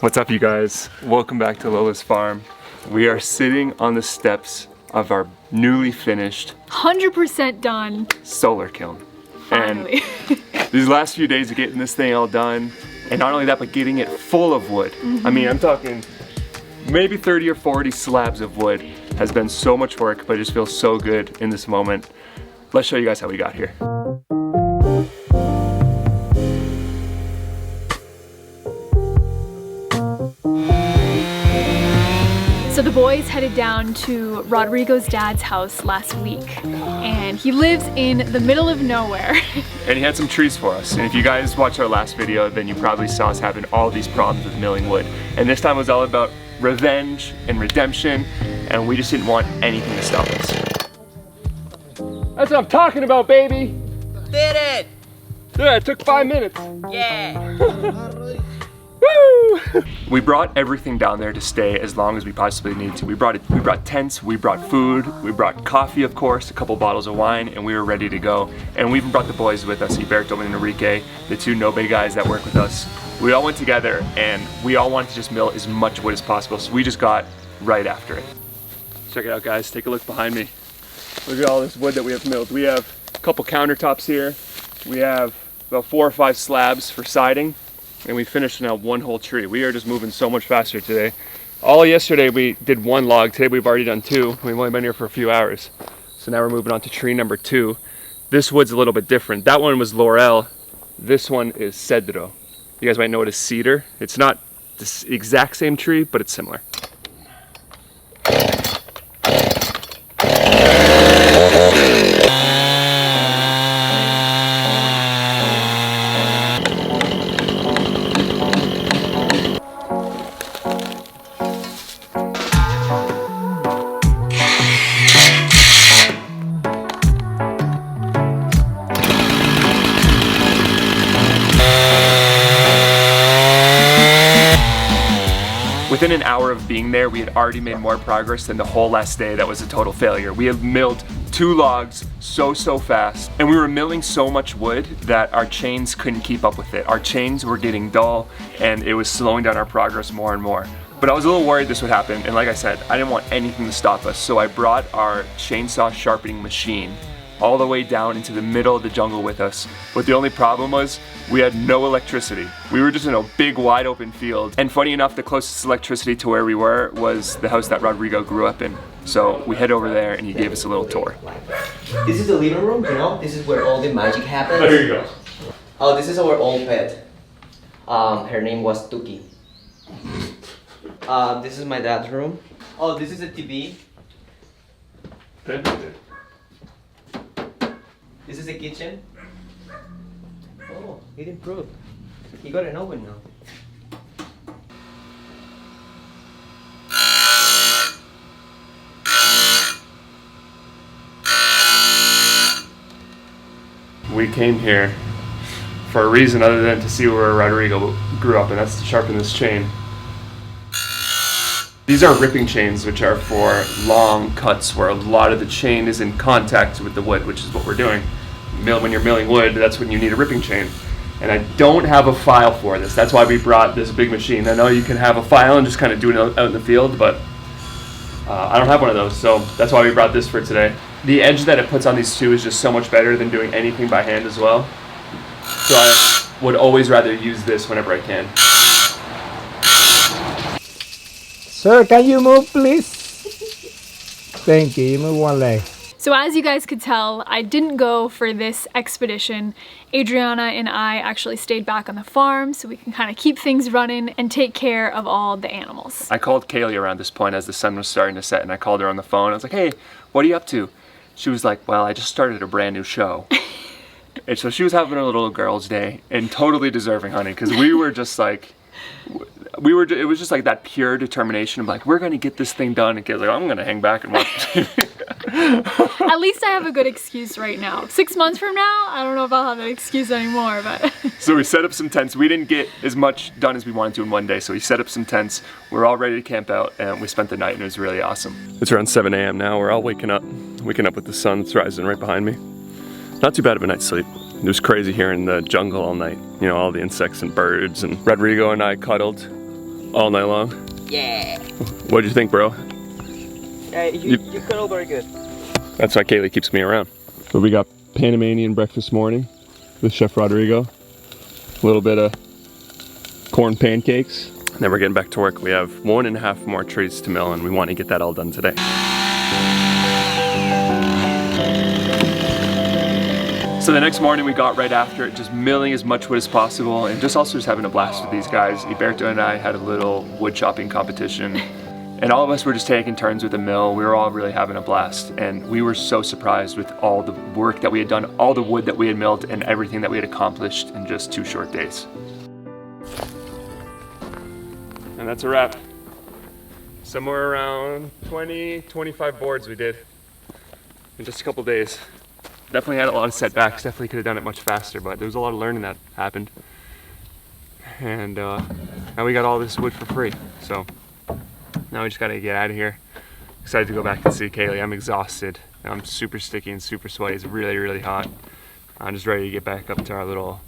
What's up, you guys? Welcome back to Lola's farm. We are sitting on the steps of our newly finished 100% done solar kiln. Finally. And these last few days of getting this thing all done, and not only that, but getting it full of wood. I mean, I'm talking maybe 30 or 40 slabs of wood has been so much work, but it just feels so good in this moment. Let's show you guys how we got here. So the boys headed down to Rodrigo's dad's house last week, and he lives in the middle of nowhere. And he had some trees for us. And if you guys watched our last video, then you probably saw us having all these problems with milling wood. And this time was all about revenge and redemption, and we just didn't want anything to stop us. That's what I'm talking about, baby! Did it! Yeah, it took 5 minutes. Yeah! Woo! We brought everything down there to stay as long as we possibly needed to. We brought tents, we brought food, we brought coffee, of course, a couple bottles of wine, and we were ready to go. And we even brought the boys with us, Iberto and Enrique, the two Nomadic guys that work with us. We all went together and we all wanted to just mill as much wood as possible, so we just got right after it. Check it out, guys, take a look behind me. Look at all this wood that we have milled. We have a couple countertops here. We have about 4 or 5 slabs for siding. And we finished now 1 whole tree. We are just moving so much faster today. All yesterday we did 1 log. Today we've already done 2. We've only been here for a few hours. So now we're moving on to tree number 2. This wood's a little bit different. That one was laurel. This one is cedro. You guys might know it as cedar. It's not the exact same tree, but it's similar. Within an hour of being there, we had already made more progress than the whole last day that was a total failure. We had milled 2 logs so fast, and we were milling so much wood that our chains couldn't keep up with it. Our chains were getting dull, and it was slowing down our progress more and more. But I was a little worried this would happen, and like I said, I didn't want anything to stop us, so I brought our chainsaw sharpening machine all the way down into the middle of the jungle with us. But the only problem was we had no electricity. We were just in a big wide open field. And funny enough, the closest electricity to where we were was the house that Rodrigo grew up in. So we head over there and he gave us a little tour. This is the living room, you know? This is where all the magic happens. There you go. Oh, this is our old pet. Her name was Tuki. This is my dad's room. Oh, this is a TV. This is the kitchen. Oh, it improved. You got an oven now. We came here for a reason other than to see where Rodrigo grew up, and that's to sharpen this chain. These are ripping chains, which are for long cuts where a lot of the chain is in contact with the wood, which is what we're doing. When you're milling wood, that's when you need a ripping chain. And I don't have a file for this. That's why we brought this big machine. I know you can have a file and just kind of do it out in the field, but I don't have one of those, so that's why we brought this for today. The edge that it puts on these two is just so much better than doing anything by hand as well. So I would always rather use this whenever I can. Sir, can you move, please? Thank you. You move 1 leg. So as you guys could tell, I didn't go for this expedition. Adriana and I actually stayed back on the farm so we can kind of keep things running and take care of all the animals. I called Kaylee around this point as the sun was starting to set, and I called her on the phone. I was like, hey, what are you up to? She was like, well, I just started a brand new show. And so she was having a little girl's day, and totally deserving, honey, because we were just like, it was just like that pure determination of like, we're gonna get this thing done, and Kaylee's like, I'm gonna hang back and watch TV. At least I have a good excuse right now. 6 months from now, I don't know if I'll have that excuse anymore, but. So we set up some tents. We didn't get as much done as we wanted to in 1 day, so we set up some tents. We're all ready to camp out, and we spent the night, and it was really awesome. It's around 7 a.m. now. We're all waking up with the sun that's rising right behind me. Not too bad of a night's sleep. It was crazy here in the jungle all night. You know, all the insects and birds, and Rodrigo and I cuddled All night long? Yeah. What'd you think, bro? You cut very good. That's why Kaylee keeps me around. But we got Panamanian breakfast morning with Chef Rodrigo. A little bit of corn pancakes. And then we're getting back to work. We have 1.5 more trees to mill and we want to get that all done today. So the next morning we got right after it, just milling as much wood as possible and just having a blast with these guys. Iberto and I had a little wood chopping competition and all of us were just taking turns with the mill. We were all really having a blast and we were so surprised with all the work that we had done, all the wood that we had milled and everything that we had accomplished in just 2 short days. And that's a wrap. Somewhere around 20, 25 boards we did in just a couple days. Definitely had a lot of setbacks, definitely could have done it much faster, but there was a lot of learning that happened. And now we got all this wood for free. So now we just gotta get out of here. Excited to go back and see Kaylee. I'm exhausted. I'm super sticky and super sweaty. It's really, really hot. I'm just ready to get back up to our little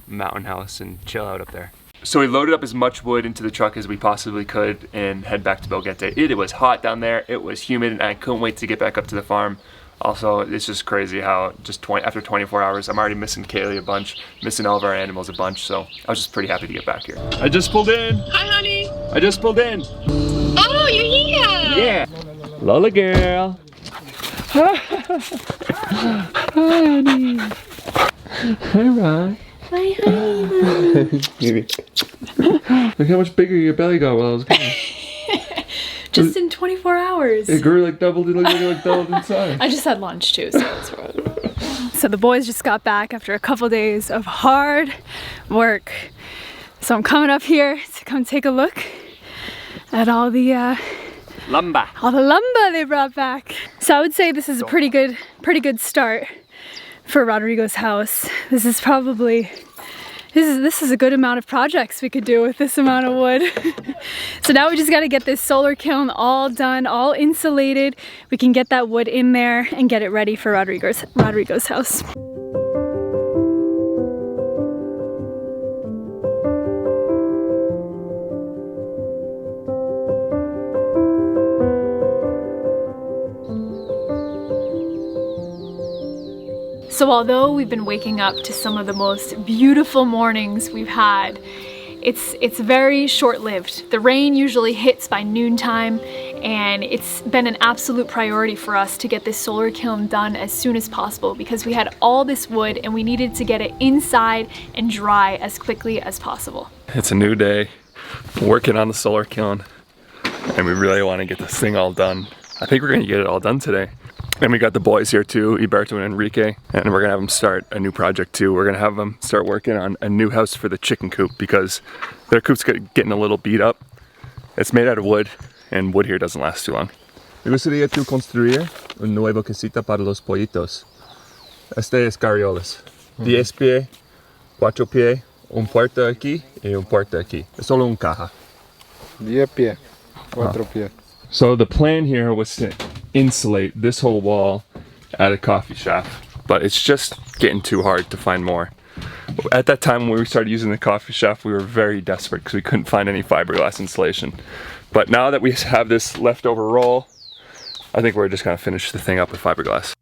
mountain house and chill out up there. So we loaded up as much wood into the truck as we possibly could and head back to Belgete. It was hot down there, it was humid, and I couldn't wait to get back up to the farm. Also, it's just crazy how after 24 hours, I'm already missing Kaylee a bunch, missing all of our animals a bunch, so I was just pretty happy to get back here. I just pulled in. Hi, honey. I just pulled in. Oh, you're here. Yeah. Lola girl. Hi, honey. Hi, Ron. Hi, honey. Look how much bigger your belly got while I was gone. Just in 24 hours. It grew like doubled, it looked like it like doubled in size. I just had lunch too, so that's what. So the boys just got back after a couple days of hard work. So I'm coming up here to come take a look at all the Lumber. all the lumber they brought back. So I would say this is a pretty good start for Rodrigo's house. This is probably this is a good amount of projects we could do with this amount of wood. So now we just got to get this solar kiln all done, all insulated. We can get that wood in there and get it ready for Rodrigo's house. So although we've been waking up to some of the most beautiful mornings we've had, it's very short-lived. The rain usually hits by noontime, and it's been an absolute priority for us to get this solar kiln done as soon as possible because we had all this wood and we needed to get it inside and dry as quickly as possible. It's a new day, working on the solar kiln, and we really want to get this thing all done. I think we're going to get it all done today. And we got the boys here too, Iberto and Enrique, and we're gonna have them start a new project too. We're gonna have them start working on a new house for the chicken coop because their coop's getting a little beat up. It's made out of wood, and wood here doesn't last too long. Me gustaría tú construir un nuevo casita para los pollitos. Este es carriolas. 10 pies, 4 pies, un puerta aquí y un puerta aquí. Es solo un caja. 10 pies, 4 pies. So the plan here was to insulate this whole wall at a coffee shop, but it's just getting too hard to find more. At that time when we started using the coffee shop, we were very desperate because we couldn't find any fiberglass insulation. But now that we have this leftover roll, I think we're just gonna finish the thing up with fiberglass.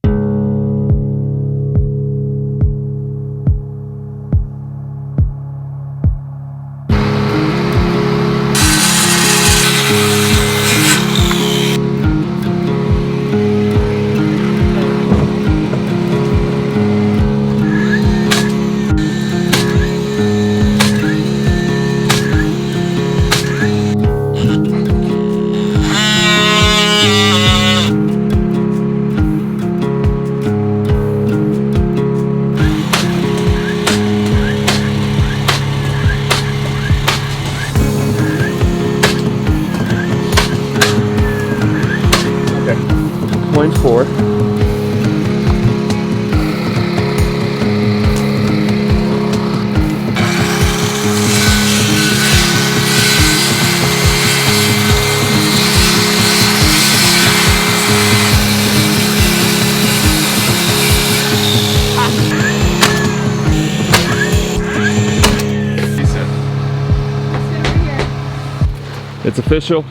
It's official.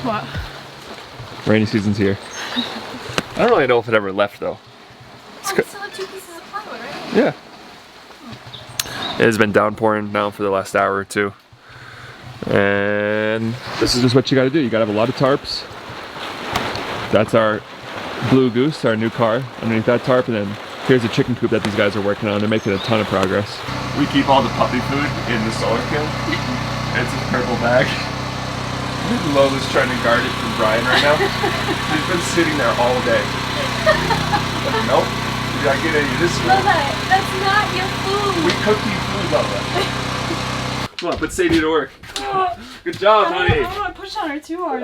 What? Rainy season's here. I don't really know if it ever left though. Oh, we still have 2 pieces of plywood, right? Yeah. It has been downpouring now for the last hour or 2. And this is just what you gotta do. You gotta have a lot of tarps. That's our Blue Goose, our new car, underneath that tarp, and then here's a chicken coop that these guys are working on. They're making a ton of progress. We keep all the puppy food in the solar kiln. It's a purple bag. Lola's trying to guard it from Brian right now. He's been sitting there all day. But nope, you gotta get any of this food. Lola, that's not your food. We cook you food, Lola. Come on, put Sadie to work. Good job, honey. I want to push on her too hard.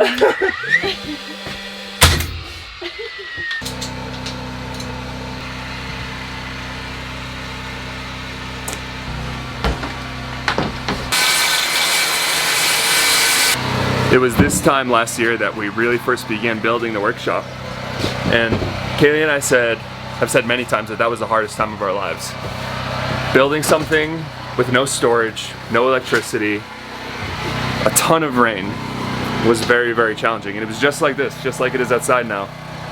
It was this time last year that we really first began building the workshop. And Kaylee and I have said many times that was the hardest time of our lives. Building something with no storage, no electricity, a ton of rain was very, very challenging. And it was just like this, just like it is outside now.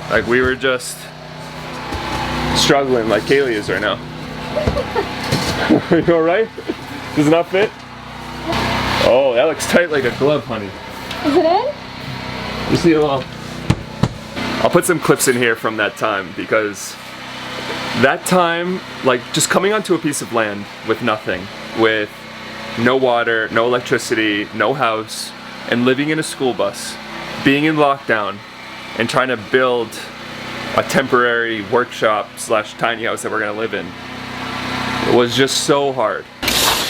Like we were just struggling like Kaylee is right now. Are you alright? Does it not fit? Oh, that looks tight like a glove, honey. Is it in? You see it all? I'll put some clips in here from that time because that time, like just coming onto a piece of land with nothing, with no water, no electricity, no house, and living in a school bus, being in lockdown, and trying to build a temporary workshop / tiny house that we're gonna live in. It was just so hard.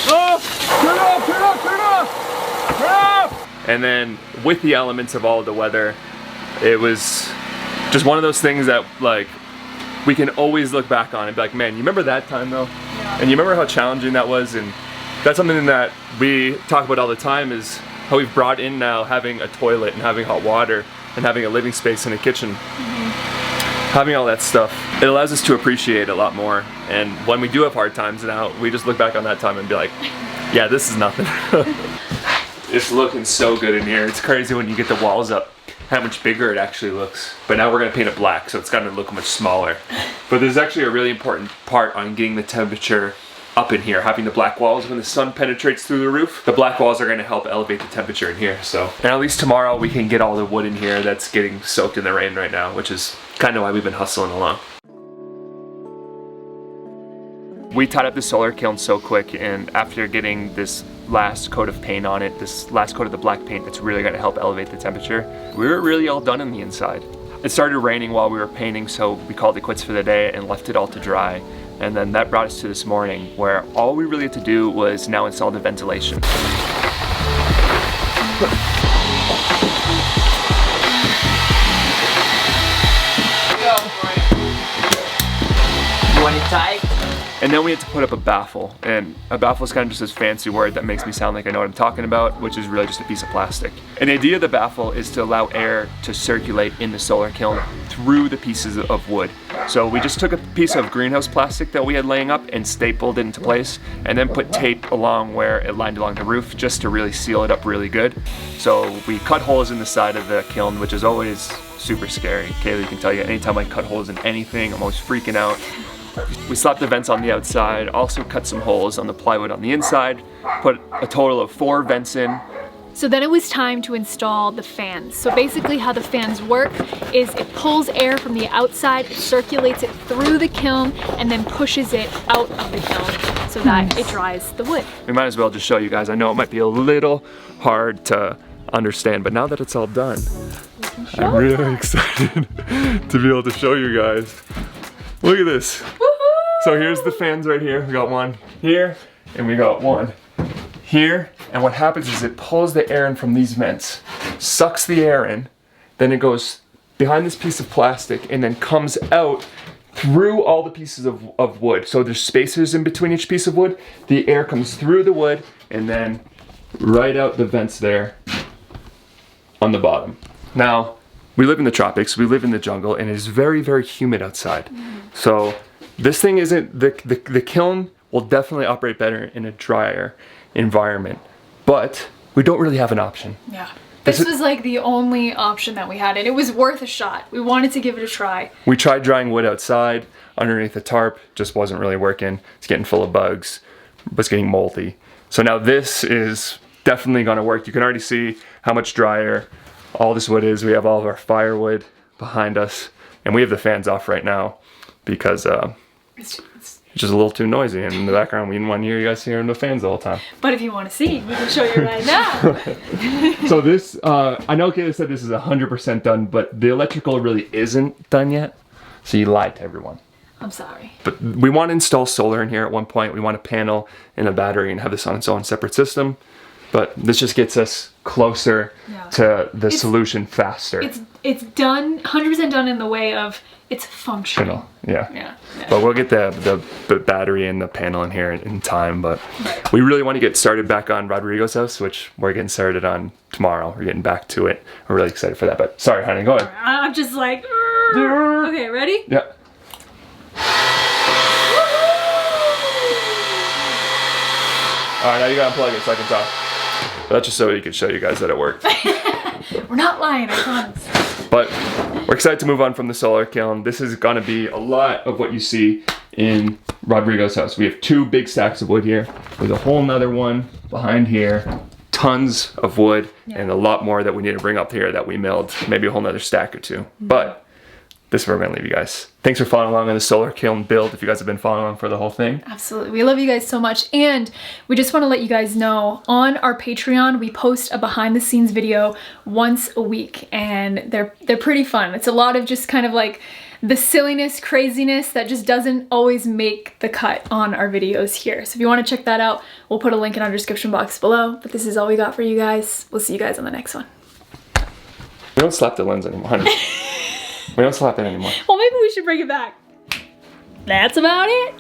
Oh! Turn it off! Turn it off! Turn it off! Turn it off! And then with the elements of all of the weather, it was just one of those things that like we can always look back on and be like, man, you remember that time though? Yeah. And you remember how challenging that was? And that's something that we talk about all the time is how we've brought in now having a toilet and having hot water and having a living space and a kitchen. Having all that stuff, it allows us to appreciate a lot more. And when we do have hard times now, we just look back on that time and be like, yeah, this is nothing. It's looking so good in here. It's crazy when you get the walls up, how much bigger it actually looks. But now we're gonna paint it black, so it's gonna look much smaller. But there's actually a really important part on getting the temperature up in here. Having the black walls, when the sun penetrates through the roof, the black walls are gonna help elevate the temperature in here. So, and at least tomorrow we can get all the wood in here that's getting soaked in the rain right now, which is kind of why we've been hustling along. We tied up the solar kiln so quick, and after getting this last coat of paint on it, this last coat of the black paint that's really gonna help elevate the temperature, we were really all done on the inside. It started raining while we were painting, so we called it quits for the day and left it all to dry. And then that brought us to this morning where all we really had to do was now install the ventilation. You want it tight? And then we had to put up a baffle, and a baffle is kind of just this fancy word that makes me sound like I know what I'm talking about, which is really just a piece of plastic. And the idea of the baffle is to allow air to circulate in the solar kiln through the pieces of wood. So we just took a piece of greenhouse plastic that we had laying up and stapled it into place, and then put tape along where it lined along the roof just to really seal it up really good. So we cut holes in the side of the kiln, which is always super scary. Kaylee can tell you, anytime I cut holes in anything, I'm always freaking out. We slapped the vents on the outside, also cut some holes on the plywood on the inside, put a total of 4 vents in. So then it was time to install the fans. So basically how the fans work is it pulls air from the outside, it circulates it through the kiln, and then pushes it out of the kiln so that it dries the wood. We might as well just show you guys. I know it might be a little hard to understand, but now that it's all done, I'm really excited to be able to show you guys. Look at this. So here's the fans right here. We got one here, and we got one here. And what happens is it pulls the air in from these vents, sucks the air in, then it goes behind this piece of plastic and then comes out through all the pieces of wood. So there's spacers in between each piece of wood. The air comes through the wood and then right out the vents there on the bottom. Now, we live in the tropics, we live in the jungle, and it is very, very humid outside. So this thing isn't, the kiln will definitely operate better in a drier environment. But we don't really have an option. Yeah. This This is- was like the only option that we had, and it was worth a shot. We wanted to give it a try. We tried drying wood outside underneath the tarp, just wasn't really working. It's getting full of bugs, was getting moldy. So now this is definitely gonna work. You can already see how much drier all this wood is. We have all of our firewood behind us, and we have the fans off right now because It's- it's just a little too noisy in the background. We didn't want to hear you guys hearing the fans the whole time. But if you want to see, we can show you right now. So this, I know Kayla said this is 100% done, but the electrical really isn't done yet. So you lied to everyone. I'm sorry. But we want to install solar in here at one point. We want a panel and a battery and have this on its own separate system. But this just gets us closer Yeah. to the solution faster. It's done, 100% done in the way of it's functional. Yeah. Yeah. But we'll get the battery and the panel in here in time. But we really want to get started back on Rodrigo's house, which we're getting started on tomorrow. We're getting back to it. We're really excited for that. But sorry, honey, go ahead. I'm just like, okay, ready? Yeah. All right, now you gotta unplug it so I can talk. But that's just so we can show you guys that it worked. We're not lying, I promise. But we're excited to move on from the solar kiln. This is gonna be a lot of what you see in Rodrigo's house. We have 2 big stacks of wood here. There's a whole nother one behind here. Tons of wood and a lot more that we need to bring up here that we milled. Maybe a whole nother stack or 2. But this is where we're gonna leave you guys. Thanks for following along on the solar kiln build if you guys have been following along for the whole thing. Absolutely. We love you guys so much. And we just want to let you guys know on our Patreon, we post a behind the scenes video once a week, and they're pretty fun. It's a lot of just kind of like the silliness, craziness that just doesn't always make the cut on our videos here. So if you want to check that out, we'll put a link in our description box below. But this is all we got for you guys. We'll see you guys on the next one. We don't slap the lens anymore, honey. We don't slap it anymore. Well, maybe we should bring it back. That's about it.